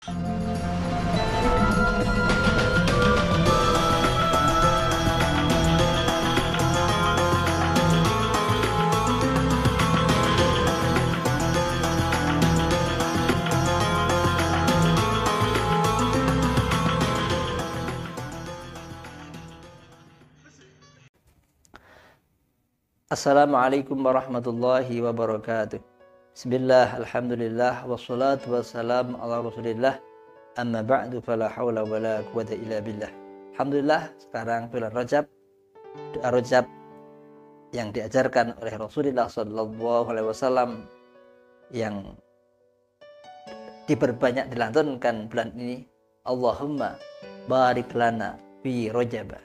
Assalamualaikum warahmatullahi wabarakatuh. Bismillah, alhamdulillah, wassalatu wassalamu ala rasulillah. Amma ba'du, fala hawla wa la quwata illa billah. Alhamdulillah, sekarang bulan Rajab. Doa Rajab yang diajarkan oleh Rasulullah sallallahu alaihi wasallam yang diperbanyak dilantunkan bulan ini. Allahumma barik lana fi Rajab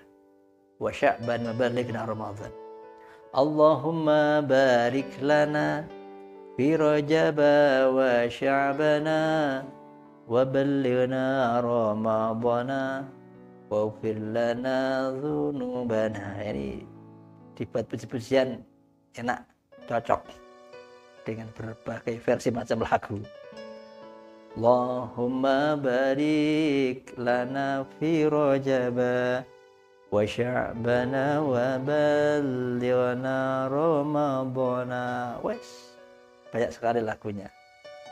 wa Sya'ban wa balighna Ramadan. Allahumma barik lana fi Rajab wa Sya'bana wa ballighna Ramadana waghfir lana dzunubana. Ini dibuat puji-pujian enak, cocok dengan berbagai versi macam lagu. Allahumma barik lana fi Rajab wa Sya'bana wa ballighna Ramadana. Wes, banyak sekali lagunya.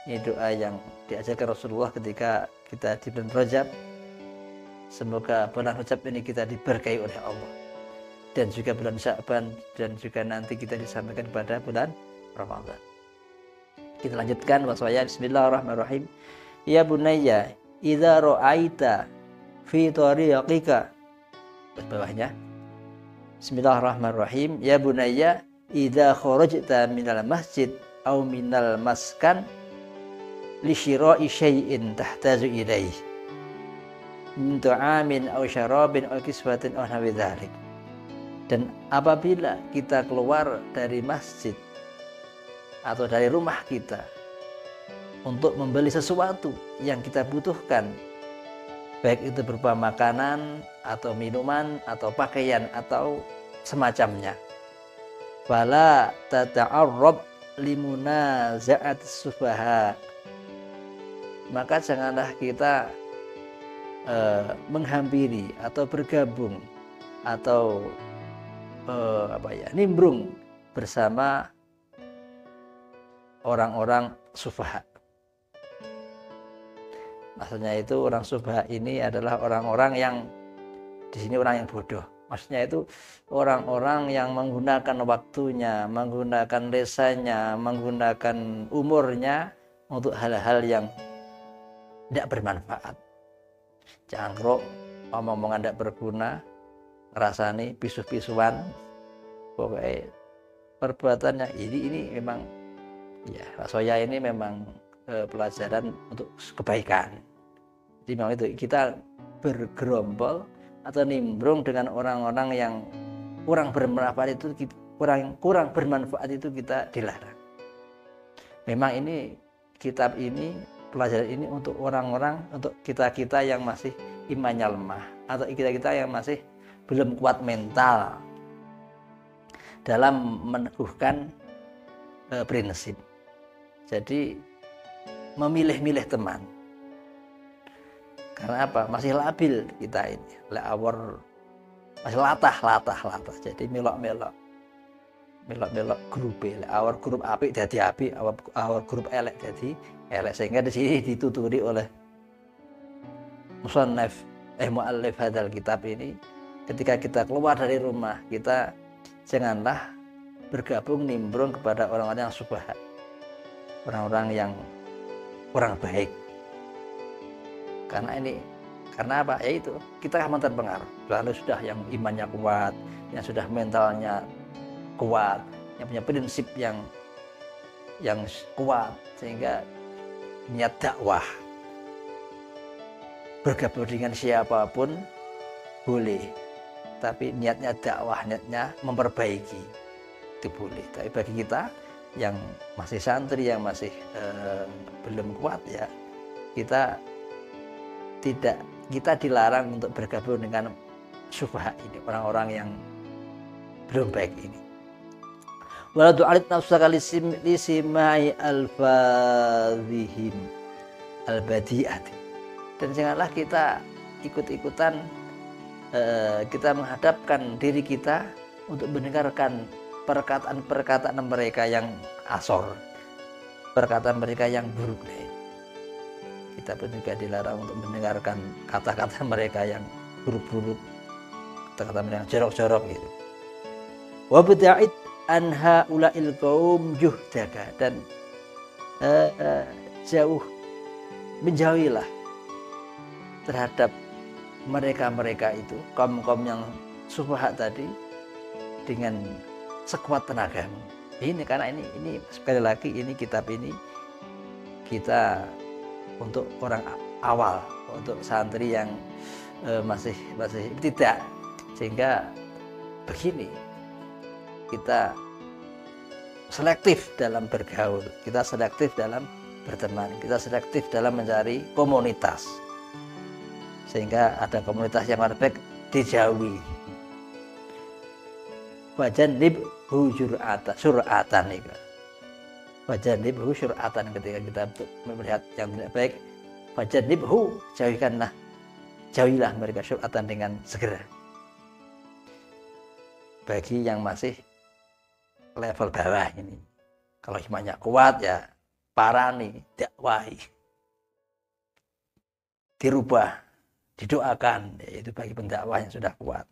Ini doa yang diajarkan Rasulullah ketika kita di bulan Rajab. Semoga bulan Rajab ini kita diberkahi oleh Allah, dan juga bulan Sya'ban, dan juga nanti kita disampaikan pada bulan Ramadan. Kita lanjutkan waswaya. Bismillahirrahmanirrahim. Ya bunayya, idza ra'aita fi tariqika. Bawahnya. Bismillahirrahmanirrahim. Ya bunayya, idza kharajta minal masjid aw minal maskan li syira'i syai'in tahtaju ilaih min ta'amin aw syarabin aw kiswatin aw nahwi dzalik. Dan apabila kita keluar dari masjid atau dari rumah kita untuk membeli sesuatu yang kita butuhkan, baik itu berupa makanan atau minuman atau pakaian atau semacamnya, fala tata'arrab limunaza'at sufaha, maka janganlah kita menghampiri atau bergabung atau nimbrung bersama orang-orang sufaha. Maksudnya itu orang sufaha ini adalah orang-orang yang di sini orang yang bodoh. Maksudnya itu orang-orang yang menggunakan waktunya, menggunakan lesanya, menggunakan umurnya untuk hal-hal yang tidak bermanfaat. Cangkruk, omong-omongan tidak berguna, ngerasani pisuh-pisuhan, pokoknya perbuatannya ini memang ya, rasoya ini memang pelajaran untuk kebaikan. Jadi memang itu kita bergerombol atau nimbrung dengan orang-orang yang kurang bermanfaat itu, kurang bermanfaat itu kita dilarang. Memang ini kitab ini, pelajaran ini untuk orang-orang, untuk kita-kita yang masih imannya lemah atau kita-kita yang masih belum kuat mental dalam meneguhkan prinsip. Jadi memilih-milih teman. Karena apa? Masih labil kita ini. Masih latah. Jadi melok-melok grup. Awal grup apik jadi apik, awal grup elek jadi elek. Sehingga di sini dituturi oleh muallif hadzal kitab ini, ketika kita keluar dari rumah, kita janganlah bergabung nimbrung kepada orang-orang yang subahat, orang-orang yang kurang baik. Karena apa? Yaitu kita akan terpengaruh. Lalu sudah yang imannya kuat, yang sudah mentalnya kuat, yang punya prinsip yang kuat, sehingga niat dakwah bergabung dengan siapapun boleh, tapi niatnya dakwah, niatnya memperbaiki itu boleh. Tapi bagi kita yang masih santri, yang masih belum kuat, ya kita dilarang untuk bergabung dengan syubhat ini, orang-orang yang belum baik ini. Wala tu'alit nafsaka lisimai alfazihim albadi'ati. Dan janganlah kita ikut-ikutan kita menghadapkan diri kita untuk mendengarkan perkataan-perkataan mereka yang asor, perkataan mereka yang buruk. Kita pun juga dilarang untuk mendengarkan kata-kata mereka yang buruk-buruk, kata-kata mereka yang jorok-jorok gitu. Wabta'id anha ula'il qaum juhdaka, dan menjauhilah terhadap mereka itu, kaum-kaum yang sufaha tadi, dengan sekuat tenagamu. Ini karena ini sekali lagi, ini kitab ini kita untuk orang awal, untuk santri yang masih tidak, sehingga begini, kita selektif dalam bergaul, kita selektif dalam berteman, kita selektif dalam mencari komunitas, sehingga ada komunitas yang lebih baik dijauhi. Wajanibhu sur'atan itu. Wajanibhu sur'atan, ketika kita melihat yang tidak baik, wajanibhu, jauhilah mereka sur'atan, dengan segera. Bagi yang masih level bawah ini, kalau imannya kuat ya parani, dakwahi, dirubah, didoakan, yaitu bagi pendakwah yang sudah kuat,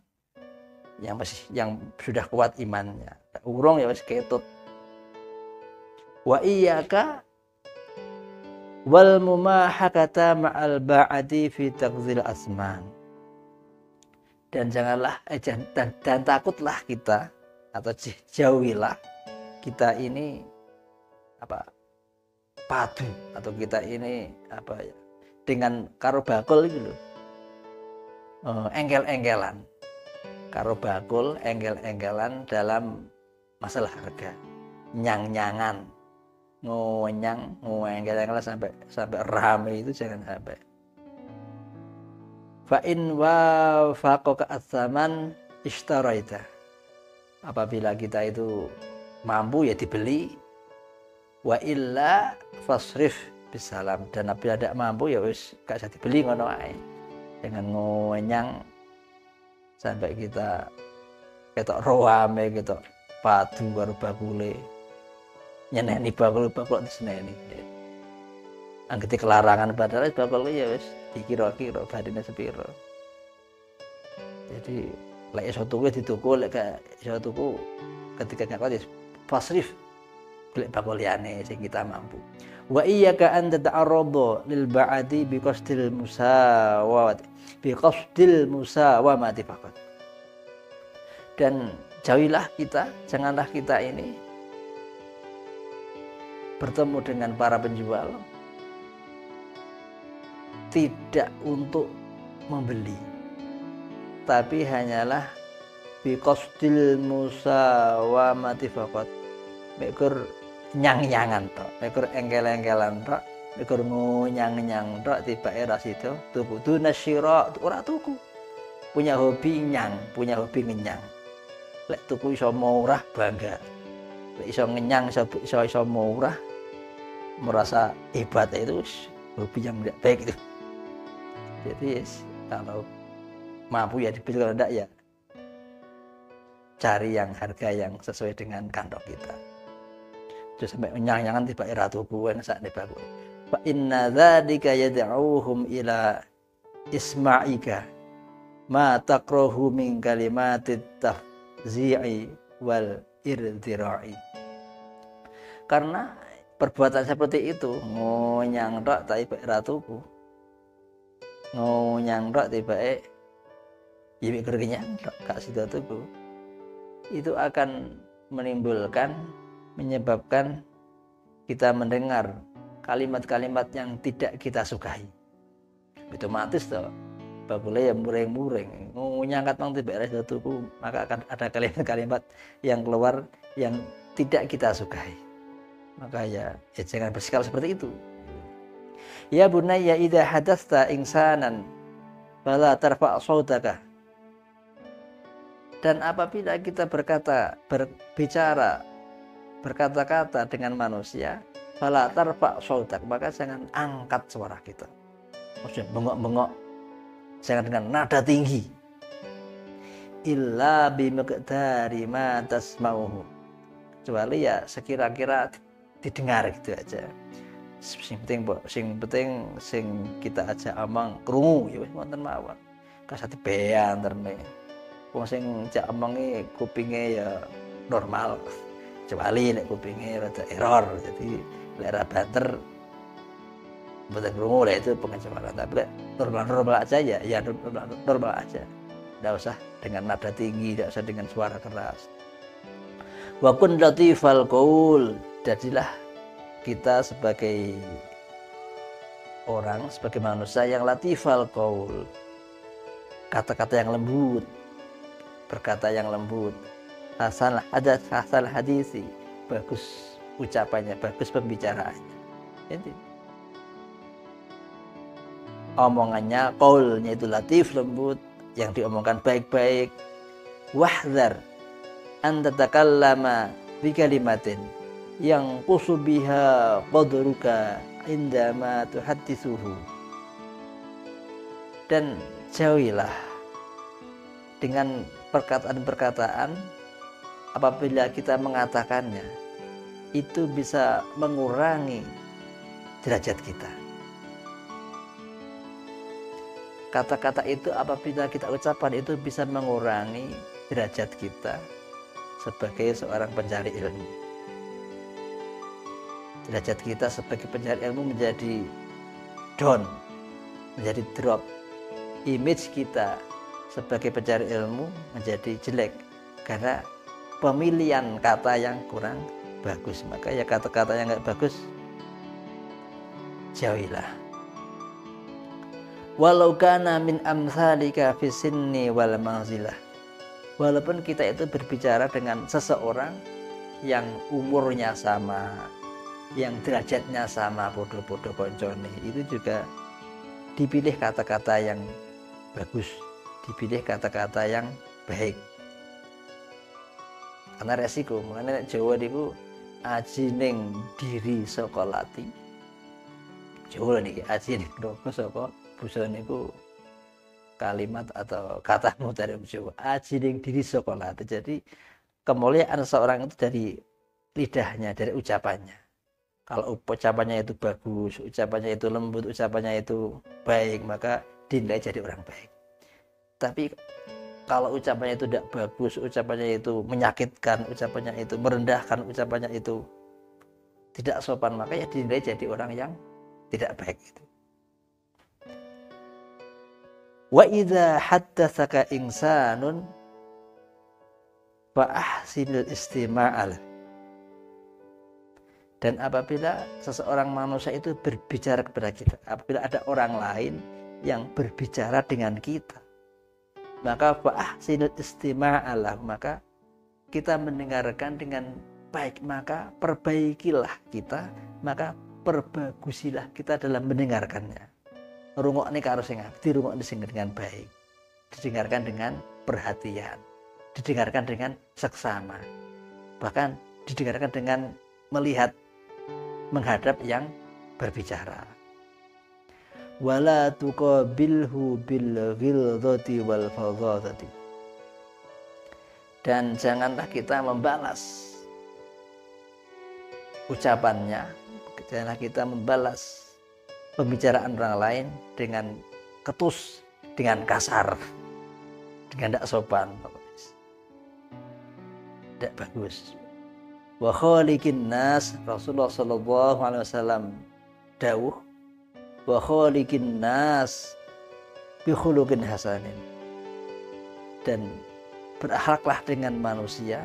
yang sudah kuat imannya. Urung ya wis ketut. Wa iyyaka wal mumahakata ma'al ba'di fi taqzil asman. Dan janganlah dan takutlah kita, atau jauhilah kita ini padu, atau kita ini dengan karo bakul itu loh, engkel-engkelan, karo bakul engkel-engkelan dalam masalah harga, nyang-nyangan, engkel-engkelan sampai rame, itu jangan sampai. Fa in wafaqaka as-saman ishtaraita. Apabila kita itu mampu ya dibeli, wa illa fasrif bisalam, dan apabila tidak mampu ya wis gak usah dibeli, ngono ae. Jangan ngonyang sampai kita ketok roame, ketok padu karo bakule, nyeneni bakul diseneni. Anggete kelarangan padahal bakul ya wis dikira-kira badine sepiro. Jadi lek iso tuku dituku, lek gak iso tuku ketika gak kuat fasrif golek bakul liyane sing kita mampu. Wa iyyaka an tata'arrada lil ba'di biqasdil musawamati faqat. Dan jauhilah kita, janganlah kita ini bertemu dengan para penjual tidak untuk membeli, tapi hanyalah biqasdil musawamati faqat, mekur nyang-nyangan tok, mekur engkel-engkelan tok, mekur ngunyang-nyang tok, tibake ra sida tuku dunasyira, ora tuku. Punya hobi nyang, punya hobi ngenyang. Lek tuku iso murah bangga, lek iso ngenyang iso murah, merasa hebat, itu hobi yang tidak baik itu. Jadi kalau mampu ya dibeli, kalau enggak ya cari yang harga yang sesuai dengan kantong kita. Terus sampai nyang-nyangan tiba era tuku enak sak bagus. Fa inna dzalika yad'uhum ila isma'ika ma taqrahu min kalimatit tafzi'i wal irdira'i. Karena perbuatan seperti itu, ngonyang tok tapi era tuku, ngonyang tok tibake iki kenyang tok gak sida tuku, itu akan menyebabkan kita mendengar kalimat-kalimat yang tidak kita sukai. Otomatis toh bakule ya muring-muring, nyangkat nang tibake sida tuku, maka akan ada kalimat-kalimat yang keluar yang tidak kita sukai. Maka ya jangan bersikap seperti itu. Ya bunayya idza hadasta insanan fala tarfa' sautaka. Dan apabila kita berkata-kata dengan manusia, fala tarfa' sautak, maka jangan angkat suara kita. maksudnya bengok-bengok, jangan dengan nada tinggi. Illa bimiqdari ma tasma'uhu, kecuali ya sekira-kira didengar gitu aja. Sing penting sing kita aja omong krungu ya wis wonten mawon. Kasati bean terne. Wong sing jak omongi kupinge ya normal. Kecuali nek kupinge rada error. Jadi lek ra banter mboten krungu lah, itu pengecualian. Tapi normal aja ya normal aja. Enggak usah dengan nada tinggi, enggak usah dengan suara keras. Wa kun latifal qaul, jadilah kita sebagai orang, sebagai manusia yang latifal qaul, kata-kata yang lembut, berkata yang lembut. Hasan hadisi, bagus ucapannya, bagus pembicaraannya. Jadi omongannya, qaulnya itu latif, lembut, yang diomongkan baik-baik. Wahdhar an tatakallama bi kalimatin yang kusubiha qadruka indama tuhadditsuhu, dan jauhilah dengan perkataan-perkataan apabila kita mengatakannya itu bisa mengurangi derajat kita. Kata-kata itu apabila kita ucapkan itu bisa mengurangi derajat kita sebagai seorang pencari ilmu. Derajat kita sebagai pencari ilmu menjadi down, menjadi drop. Image kita sebagai pencari ilmu menjadi jelek karena pemilihan kata yang kurang bagus. Maka ya kata-kata yang nggak bagus jauhilah. Walau kana min amsalika fi sinni wal manzilah, walaupun kita itu berbicara dengan seseorang yang umurnya sama, yang derajatnya sama, podo-podo koncone, itu juga dipilih kata-kata yang bagus, dipilih kata-kata yang baik. Karena resiko, mengenai Jawa niku aji ning diri saka lati. Jawa niki aji ning roko saka busa niku kalimat atau kata dari Jawa. Aji ning diri saka lati. Jadi kemuliaan seorang itu dari lidahnya, dari ucapannya. Kalau ucapannya itu bagus, ucapannya itu lembut, ucapannya itu baik, maka dinilai jadi orang baik. Tapi kalau ucapannya itu tidak bagus, ucapannya itu menyakitkan, ucapannya itu merendahkan, ucapannya itu tidak sopan, maka ya dinilai jadi orang yang tidak baik itu. Wa idza haddatsaka insanun fa ahsinil istima'al. Dan apabila seseorang manusia itu berbicara kepada kita, apabila ada orang lain yang berbicara dengan kita, maka fa'ahsinul istima'alah, maka kita mendengarkan dengan baik, maka perbaikilah kita, maka perbagusilah kita dalam mendengarkannya. Rungokne karo sing abdi, rungokne sing dengan baik, didengarkan dengan perhatian, didengarkan dengan seksama, bahkan didengarkan dengan melihat, menghadap yang berbicara. Wala tuqabilhu bil ghilzati wal fadhati. Dan janganlah kita membalas ucapannya, janganlah kita membalas pembicaraan orang lain dengan ketus, dengan kasar, dengan tidak sopan, tidak bagus. Wa khaliqin nas, Rasulullah sallallahu alaihi wasallam dawuh, wa khaliqin nas bi khuluqin hasanin, dan berakhlaklah dengan manusia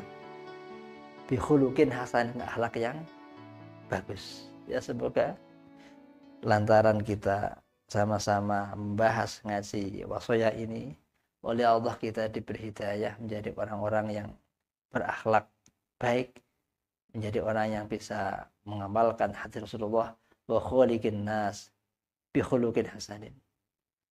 bi khuluqin hasanin, akhlak yang bagus. Ya, semoga lantaran kita sama-sama membahas ngaji wasaya ini, oleh Allah kita diberi hidayah menjadi orang-orang yang berakhlak baik, menjadi orang yang bisa mengamalkan hadis Rasulullah, wa khaliqin nas bi khuluqin hasanin.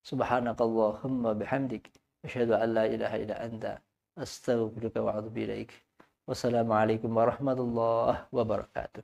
Subhanakallahumma bihamdik, asyhadu an la ilaha illa anta, astaghfiruka wa atubu ilaik. Wassalamualaikum warahmatullahi wabarakatuh.